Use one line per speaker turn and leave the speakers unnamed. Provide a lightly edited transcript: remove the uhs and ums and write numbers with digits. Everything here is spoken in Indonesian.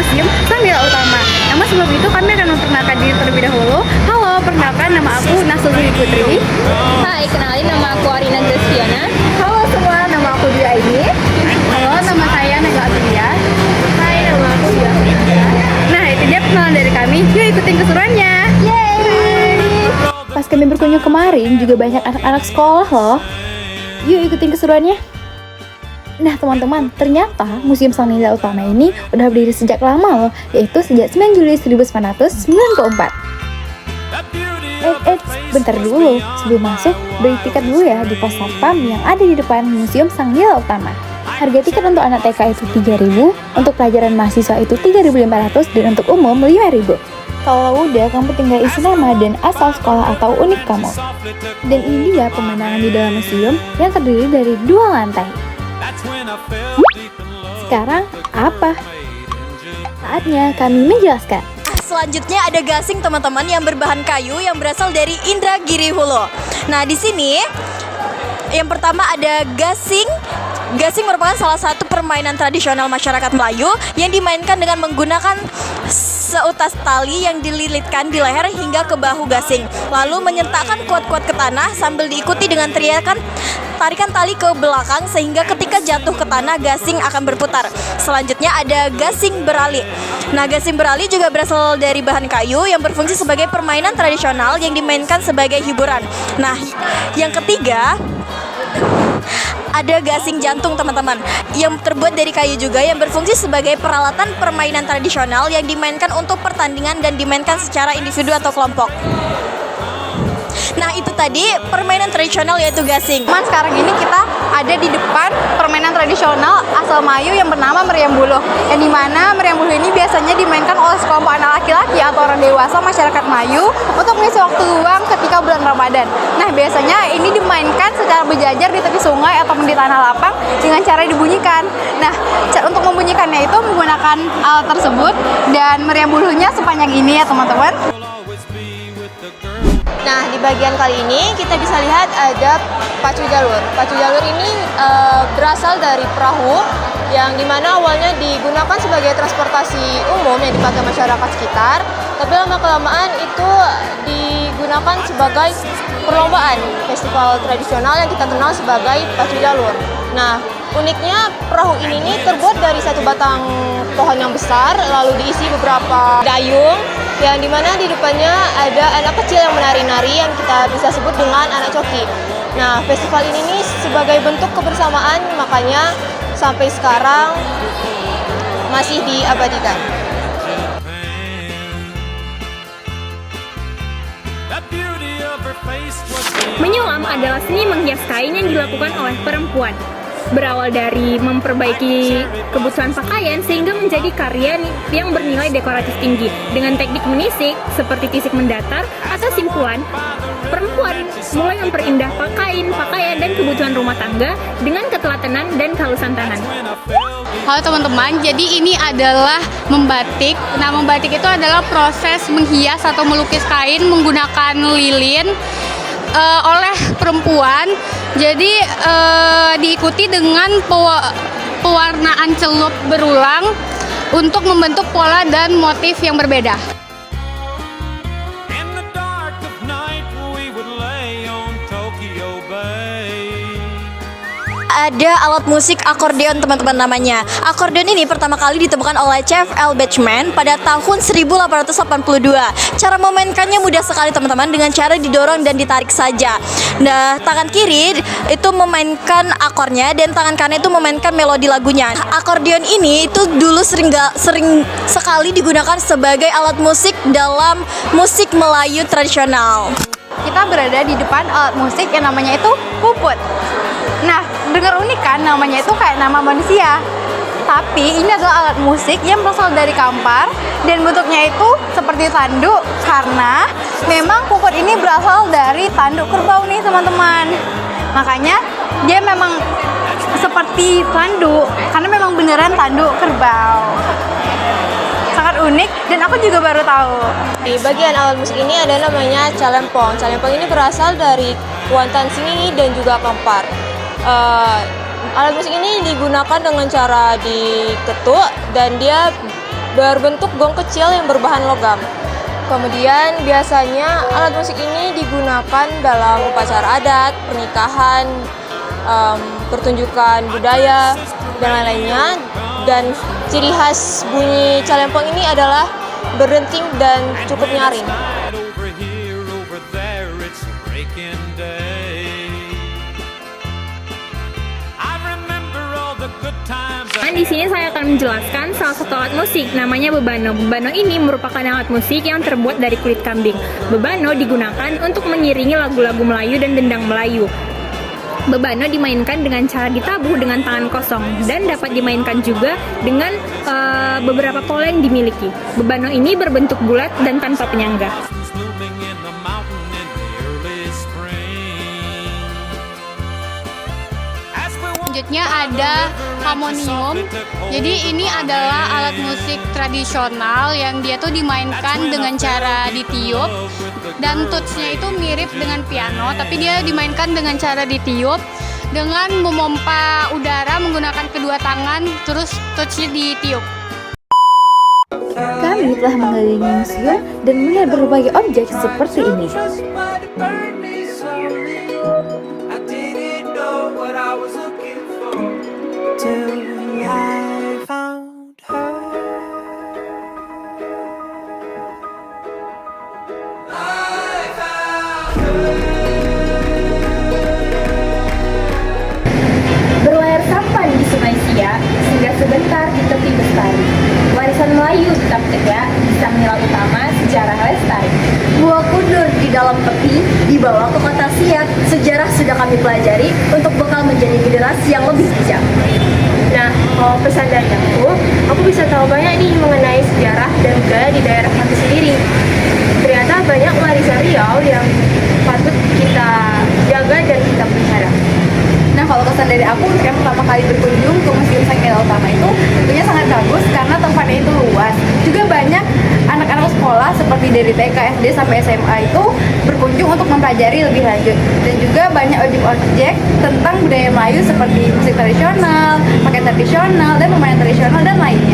Museum Sanggila Utama. Namun sebelum itu kami akan memperkenalkan diri terlebih dahulu. Halo, perkenalkan nama aku Nasuhi Putri.
Hai, kenalin nama aku Arina Graciana.
Halo semua, nama aku Dwi Aini. Halo, nama saya Nega Atulia.
Hai, nama aku Dwi.
Nah, itu dia perkenalan dari kami. Yuk ikutin keseruannya.
Yeay!
Pas kami berkunjung kemarin juga banyak anak-anak sekolah loh. Yuk ikutin keseruannya. Nah teman-teman, ternyata Museum Sanggila Utama ini udah berdiri sejak lama loh, yaitu sejak 9 Juli 1994. Bentar dulu, sebelum masuk beli tiket dulu ya di pos satpam yang ada di depan Museum Sanggila Utama. Harga tiket untuk anak TK itu 3.000, untuk pelajaran mahasiswa itu 3.500 dan untuk umum 5.000. Kalau udah, kamu tinggal isi nama dan asal sekolah atau unik kamu. Dan ini dia pemandangan di dalam museum yang terdiri dari 2 lantai. Sekarang apa? Saatnya kami menjelaskan.
Selanjutnya ada gasing teman-teman yang berbahan kayu yang berasal dari Indragiri Hulu. Nah, di sini yang pertama ada gasing. Gasing merupakan salah satu permainan tradisional masyarakat Melayu yang dimainkan dengan menggunakan seutas tali yang dililitkan di leher hingga ke bahu gasing, lalu menyentakkan kuat-kuat ke tanah sambil diikuti dengan tarikan tali ke belakang sehingga ketika jatuh ke tanah gasing akan berputar. Selanjutnya ada gasing berali. Nah, gasing berali juga berasal dari bahan kayu yang berfungsi sebagai permainan tradisional yang dimainkan sebagai hiburan. Nah, yang ketiga ada gasing jantung teman-teman, yang terbuat dari kayu juga yang berfungsi sebagai peralatan permainan tradisional yang dimainkan untuk pertandingan dan dimainkan secara individu atau kelompok. Nah, itu tadi permainan tradisional yaitu gasing.
Sekarang ini kita ada di depan permainan tradisional asal Melayu yang bernama meriam buluh. Yang dimana meriam buluh ini biasanya dimainkan oleh sekelompok anak laki-laki atau orang dewasa masyarakat Melayu untuk mengisi waktu luang ketika bulan Ramadan. Nah, biasanya ini dimainkan secara berjajar di tepi sungai atau di tanah lapang dengan cara dibunyikan. Nah, untuk membunyikannya itu menggunakan alat tersebut dan meriam buluhnya sepanjang ini ya teman-teman.
Nah, di bagian kali ini kita bisa lihat ada pacu jalur. Pacu jalur ini berasal dari perahu yang dimana awalnya digunakan sebagai transportasi umum yang dipakai masyarakat sekitar, tapi lama-kelamaan itu digunakan sebagai perlombaan festival tradisional yang kita kenal sebagai pacu jalur. Nah, uniknya perahu ini terbuat dari satu batang pohon yang besar, lalu diisi beberapa dayung, yang dimana di depannya ada anak kecil yang menari-nari yang kita bisa sebut dengan anak coki. Nah, festival ini sebagai bentuk kebersamaan, makanya sampai sekarang masih diabadikan.
Menyulam adalah seni menghias kain yang dilakukan oleh perempuan. Berawal dari memperbaiki kebutuhan pakaian sehingga menjadi karya yang bernilai dekoratif tinggi. Dengan teknik menisik seperti tisik mendatar atau simpulan, perempuan mulai memperindah pakaian dan kebutuhan rumah tangga dengan ketelatenan dan kehalusan tangan.
Halo teman-teman, jadi ini adalah membatik. Nah, membatik itu adalah proses menghias atau melukis kain menggunakan lilin oleh perempuan. Jadi diikuti dengan pewarnaan celup berulang untuk membentuk pola dan motif yang berbeda.
Ada alat musik akordeon teman-teman namanya. Akordeon ini pertama kali ditemukan oleh Chef L. Batchman pada tahun 1882. Cara memainkannya mudah sekali teman-teman, dengan cara didorong dan ditarik saja. Nah, tangan kiri itu memainkan akornya dan tangan kanan itu memainkan melodi lagunya. Akordeon ini itu dulu sering sekali digunakan sebagai alat musik dalam musik Melayu tradisional.
Kita berada di depan alat musik yang namanya itu puput. Nah, dengar unik kan, namanya itu kayak nama manusia. Tapi ini adalah alat musik yang berasal dari kampar dan bentuknya itu seperti tanduk, karena memang puput ini berasal dari tanduk kerbau nih teman-teman. Makanya dia memang seperti tanduk karena memang beneran tanduk kerbau. Sangat unik dan aku juga baru tahu.
Di bagian alat musik ini ada namanya calempong. Calempong ini berasal dari kuantan singing dan juga kampar. Alat musik ini digunakan dengan cara diketuk dan dia berbentuk gong kecil yang berbahan logam. Kemudian biasanya alat musik ini digunakan dalam upacara adat, pernikahan, pertunjukan budaya, dan lain-lainnya. Dan ciri khas bunyi calempong ini adalah berdenting dan cukup nyaring.
Dan di sini saya akan menjelaskan salah satu alat musik, namanya bebano. Bebano ini merupakan alat musik yang terbuat dari kulit kambing. Bebano digunakan untuk mengiringi lagu-lagu Melayu dan dendang Melayu. Bebano dimainkan dengan cara ditabuh dengan tangan kosong dan dapat dimainkan juga dengan beberapa pola yang dimiliki. Bebano ini berbentuk bulat dan tanpa penyangga.
Selanjutnya ada harmonium. Jadi ini adalah alat musik tradisional yang dia tuh dimainkan dengan cara ditiup, dan touch-nya itu mirip dengan piano, tapi dia dimainkan dengan cara ditiup dengan memompa udara menggunakan kedua tangan, terus touch-nya ditiup.
Kami telah mengelilingi museum dan melihat berbagai objek seperti ini.
Berlayar sampan di Sungai Siak, singgah sebentar di tepi bestari. Warisan Melayu tetap tegak di sang nilai utama sejarah lestari.
Buah kundur di dalam peti dibawa ke kota Siak. Sejarah sudah kami pelajari untuk bekal menjadi generasi yang lebih bijak.
Nah, kalau pesan dari aku bisa tahu banyak nih mengenai sejarah dan budaya di daerah kami sendiri. Ternyata banyak warisan Riau yang patut kita jaga dan kita pelihara.
Nah, kalau kesan dari aku untuk yang pertama kali berkunjung ke Museum Sangkela Utama itu tentunya sangat bagus karena tempatnya itu luas. Juga banyak anak-anak sekolah seperti dari TK, SD sampai SMA itu berkunjung untuk mempelajari lebih lanjut. Dan juga banyak objek-objek tentang budaya Melayu seperti musik tradisional, pakaian tradisional, dan permainan tradisional dan lainnya.